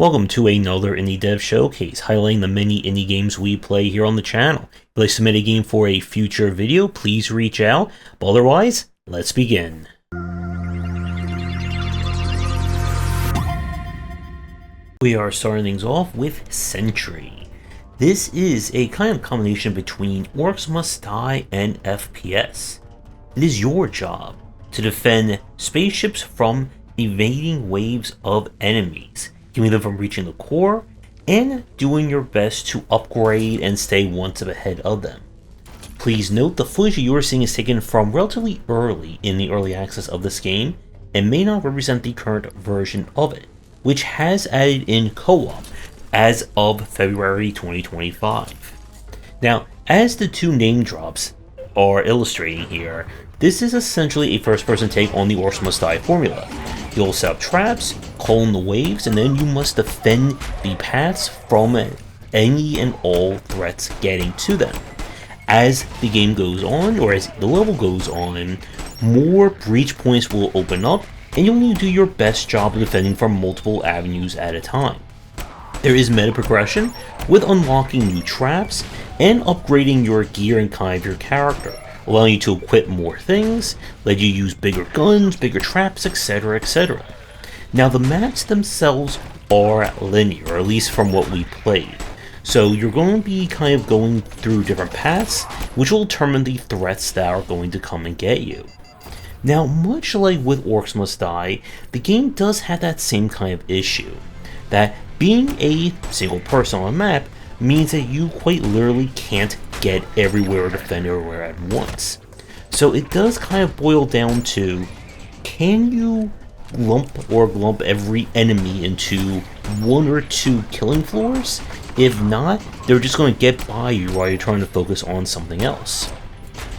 Welcome to another Indie Dev Showcase, highlighting the many indie games we play here on the channel. If you'd like to submit a game for a future video, please reach out. But otherwise, let's begin. We are starting things off with Sentry. This is a kind of combination between Orcs Must Die and FPS. It is your job to defend spaceships from evading waves of enemies, keeping them from reaching the core, and doing your best to upgrade and stay one step ahead of them. Please note the footage you are seeing is taken from relatively early in the early access of this game, and may not represent the current version of it, which has added in co-op as of February 2025. Now, as the two name drops are illustrating here, this is essentially a first-person take on the Orcs Must Die formula. You'll set up traps, call in the waves, and then you must defend the paths from any and all threats getting to them. As the game goes on, or as the level goes on, more breach points will open up, and you'll need to do your best job of defending from multiple avenues at a time. There is meta progression, with unlocking new traps, and upgrading your gear and kind of your character, allowing you to equip more things, let you use bigger guns, bigger traps, etc, etc. Now the maps themselves are linear, or at least from what we played. So you're going to be kind of going through different paths, which will determine the threats that are going to come and get you. Now, much like with Orcs Must Die, the game does have that same kind of issue, that being a single person on a map means that you quite literally can't get everywhere or defend everywhere at once. So it does kind of boil down to, can you lump every enemy into one or two killing floors? If not, they're just going to get by you while you're trying to focus on something else.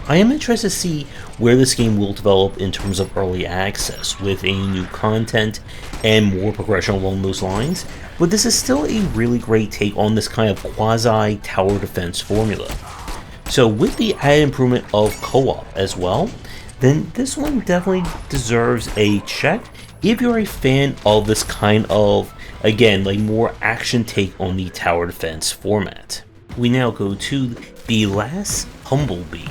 I am interested to see where this game will develop in terms of early access, with any new content and more progression along those lines, but this is still a really great take on this kind of quasi-tower defense formula. So with the added improvement of co-op as well, then this one definitely deserves a check if you're a fan of this kind of, again, like more action take on the tower defense format. We now go to the Last Humblebee.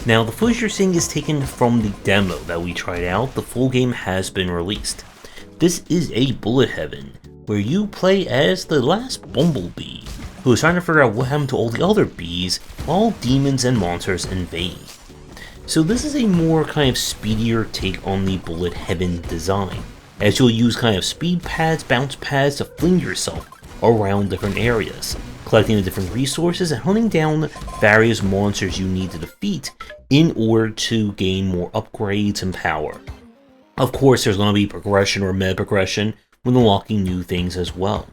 Now, the footage you're seeing is taken from the demo that we tried out. The full game has been released. This is a bullet heaven, where you play as the last Bumblebee, who is trying to figure out what happened to all the other bees while demons and monsters invade. So this is a more kind of speedier take on the bullet heaven design, as you'll use kind of speed pads, bounce pads to fling yourself around different areas, collecting the different resources and hunting down various monsters you need to defeat in order to gain more upgrades and power. Of course, there's going to be progression or meta progression when unlocking new things as well.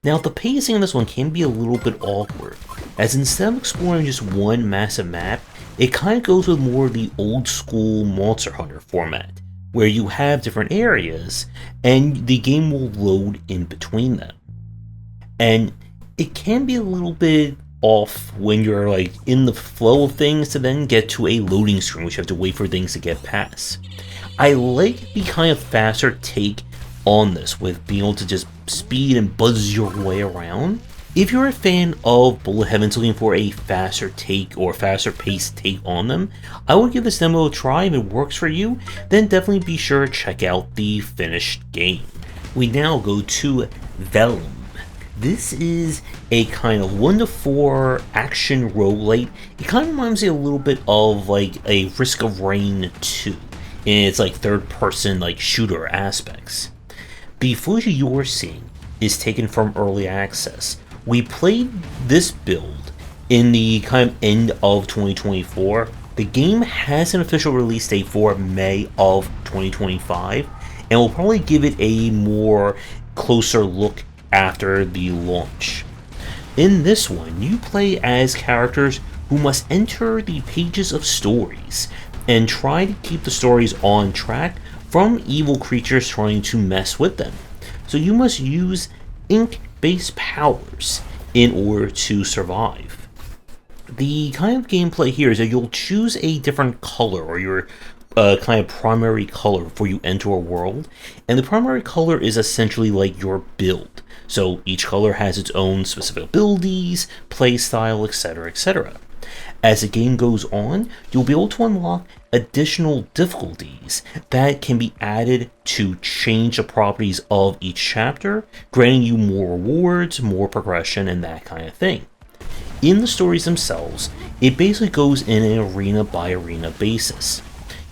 Now, the pacing on this one can be a little bit awkward, as instead of exploring just one massive map, it kind of goes with more of the old school Monster Hunter format, where you have different areas and the game will load in between them. And it can be a little bit off when you're like in the flow of things to then get to a loading screen, which you have to wait for things to get past. I like the kind of faster take on this, with being able to just speed and buzz your way around. If you're a fan of bullet heavens looking for a faster take or faster paced take on them, I would give this demo a try. If it works for you, then definitely be sure to check out the finished game. We now go to Vellum. This is a kind of 1 to 4 action roguelite. It kind of reminds me a little bit of like a Risk of Rain 2 in its like third person like shooter aspects. The footage you are seeing is taken from early access. We played this build in the kind of end of 2024. The game has an official release date for May of 2025, and we'll probably give it a more closer look after the launch. In this one, you play as characters who must enter the pages of stories and try to keep the stories on track from evil creatures trying to mess with them. So you must use ink-based powers in order to survive. The kind of gameplay here is that you'll choose a different color, or your kind of primary color before you enter a world, and the primary color is essentially like your build. So each color has its own specific abilities, playstyle, etc., etc. As the game goes on, you'll be able to unlock additional difficulties that can be added to change the properties of each chapter, granting you more rewards, more progression, and that kind of thing. In the stories themselves, it basically goes in an arena by arena basis.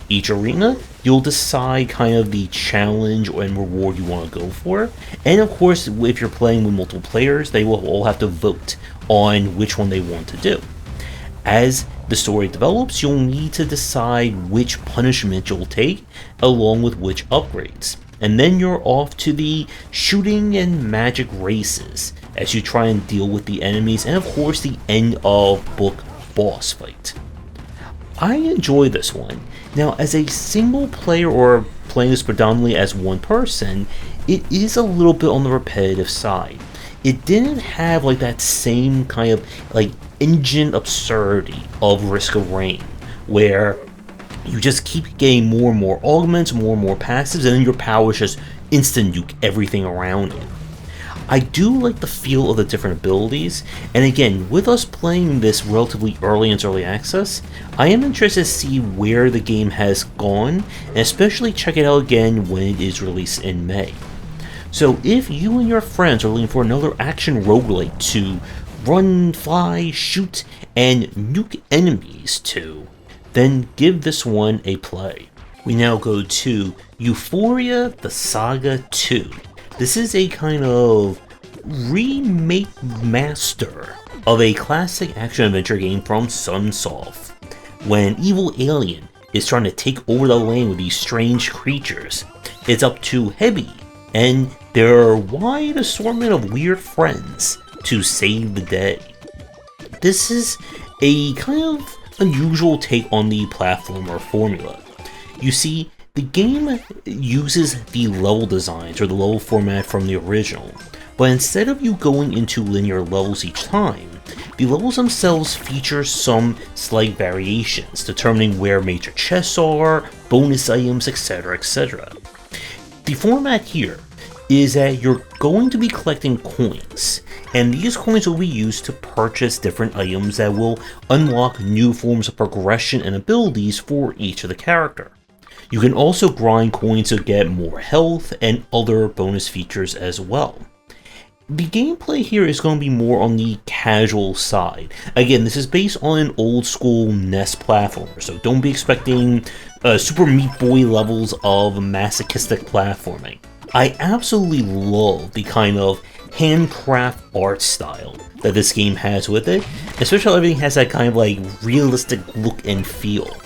Each arena, you'll decide kind of the challenge and reward you want to go for, and of course, if you're playing with multiple players, they will all have to vote on which one they want to do. As the story develops, you'll need to decide which punishment you'll take, along with which upgrades. And then you're off to the shooting and magic races, as you try and deal with the enemies, and of course the end of book boss fight. I enjoy this one. Now, as a single player or playing this predominantly as one person, it is a little bit on the repetitive side. It didn't have like that same kind of like engine absurdity of Risk of Rain, where you just keep getting more and more augments, more and more passives, and then your powers just instant nuke everything around it. I do like the feel of the different abilities, and again, with us playing this relatively early into early access, I am interested to see where the game has gone, and especially check it out again when it is released in May. So if you and your friends are looking for another action roguelike to run, fly, shoot, and nuke enemies to, then give this one a play. We now go to Ufouria The Saga 2. This is a kind of remake master of a classic action-adventure game from Sunsoft. When an evil alien is trying to take over the land with these strange creatures, it's up to Heavy and their wide assortment of weird friends to save the day. This is a kind of unusual take on the platformer formula. You see, the game uses the level designs or the level format from the original, but instead of you going into linear levels each time, the levels themselves feature some slight variations, determining where major chests are, bonus items, etc., etc. The format here is that you're going to be collecting coins, and these coins will be used to purchase different items that will unlock new forms of progression and abilities for each of the character. You can also grind coins to get more health and other bonus features as well. The gameplay here is going to be more on the casual side. Again, this is based on an old school NES platformer, so don't be expecting Super Meat Boy levels of masochistic platforming. I absolutely love the kind of handcraft art style that this game has with it, especially everything has that kind of like realistic look and feel.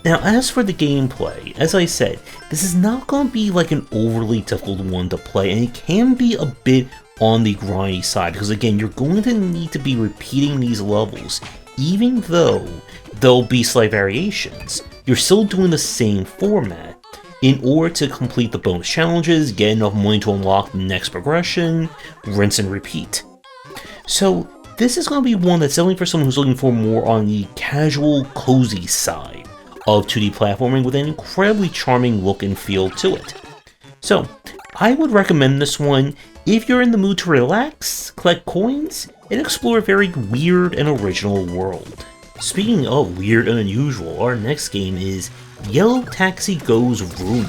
Now, as for the gameplay, as I said, this is not going to be like an overly difficult one to play, and it can be a bit on the grindy side, because again, you're going to need to be repeating these levels, even though there'll be slight variations. You're still doing the same format in order to complete the bonus challenges, get enough money to unlock the next progression, rinse and repeat. So this is going to be one that's definitely for someone who's looking for more on the casual, cozy side of 2D platforming with an incredibly charming look and feel to it. So, I would recommend this one if you're in the mood to relax, collect coins, and explore a very weird and original world. Speaking of weird and unusual, our next game is Yellow Taxi Goes Vroom.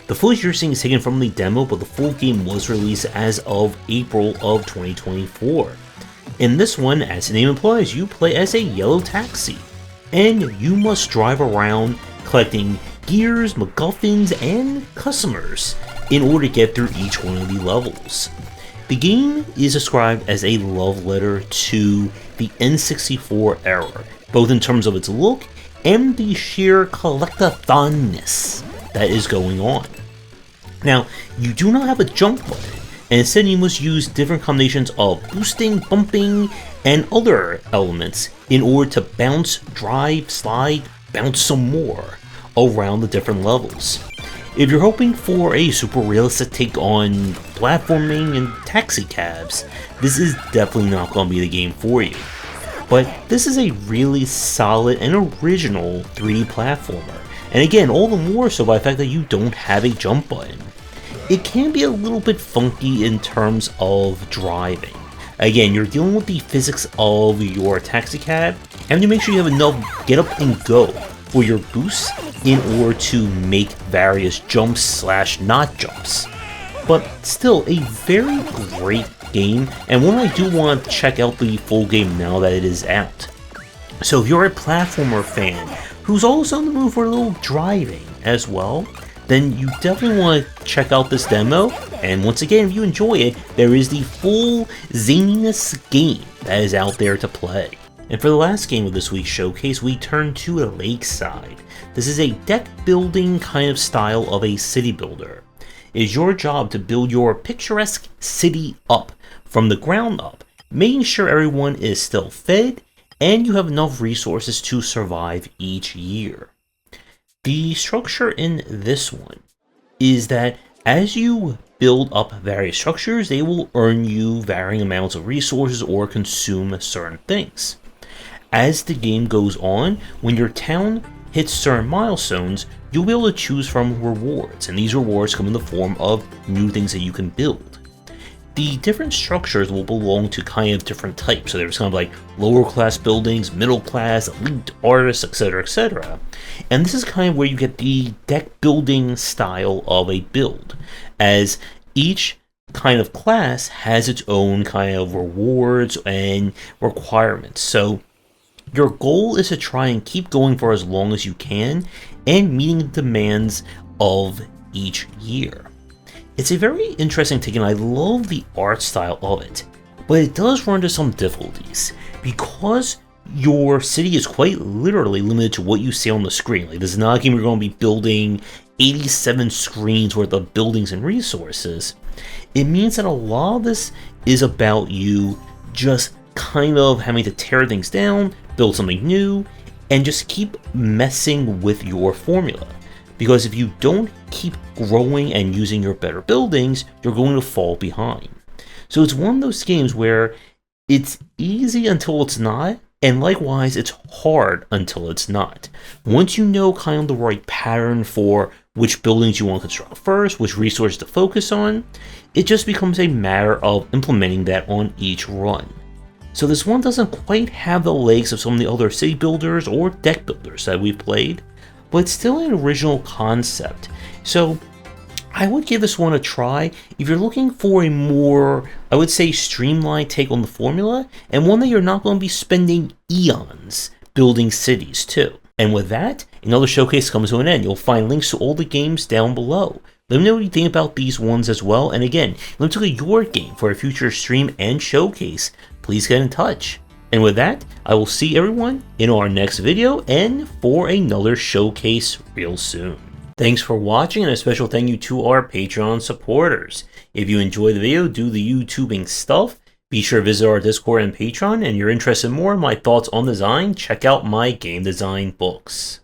The footage you're seeing is taken from the demo, but the full game was released as of April of 2024. In this one, as the name implies, you play as a yellow taxi, and you must drive around collecting gears, MacGuffins, and customers in order to get through each one of the levels. The game is described as a love letter to the N64 era, both in terms of its look and the sheer collectathonness that is going on. Now, you do not have a jump button, and instead you must use different combinations of boosting, bumping, and other elements in order to bounce, drive, slide, bounce some more around the different levels. If you're hoping for a super realistic take on platforming and taxi cabs, this is definitely not going to be the game for you. But this is a really solid and original 3D platformer and again, all the more so by the fact that you don't have a jump button. It can be a little bit funky in terms of driving. Again, you're dealing with the physics of your taxicab, having to make sure you have enough get up and go for your boosts in order to make various jumps slash not jumps. But still, a very great game, and one I do want to check out the full game now that it is out. So if you're a platformer fan who's also on the move for a little driving as well, then you definitely want to check out this demo. And once again, if you enjoy it, there is the full zaniness game that is out there to play. And for the last game of this week's showcase, we turn to Lakeside. This is a deck building kind of style of a city builder. It is your job to build your picturesque city up from the ground up, making sure everyone is still fed and you have enough resources to survive each year. The structure in this one is that as you build up various structures, they will earn you varying amounts of resources or consume certain things. As the game goes on, when your town hits certain milestones, you'll be able to choose from rewards, and these rewards come in the form of new things that you can build. The different structures will belong to kind of different types, so there's kind of like lower class buildings, middle class, elite artists, etc, etc. And this is kind of where you get the deck building style of a build, as each kind of class has its own kind of rewards and requirements. So your goal is to try and keep going for as long as you can and meeting the demands of each year. It's a very interesting take, and I love the art style of it, but it does run into some difficulties because your city is quite literally limited to what you see on the screen. Like, this is not a game you're going to be building 87 screens worth of buildings and resources. It means that a lot of this is about you just kind of having to tear things down, build something new, and just keep messing with your formula. Because if you don't keep growing and using your better buildings, you're going to fall behind. So it's one of those games where it's easy until it's not, and likewise it's hard until it's not. Once you know kind of the right pattern for which buildings you want to construct first, which resources to focus on, it just becomes a matter of implementing that on each run. So this one doesn't quite have the legs of some of the other city builders or deck builders that we've played, but it's still an original concept. So I would give this one a try if you're looking for a more, I would say, streamlined take on the formula, and one that you're not going to be spending eons building cities too. And with that, another showcase comes to an end. You'll find links to all the games down below. Let me know what you think about these ones as well. And again, let me look at your game for a future stream and showcase. Please get in touch. And with that, I will see everyone in our next video and for another showcase real soon. Thanks for watching, and a special thank you to our Patreon supporters. If you enjoyed the video, do the YouTubing stuff, be sure to visit our Discord and Patreon, and you're interested in more in my thoughts on design, check out my game design books.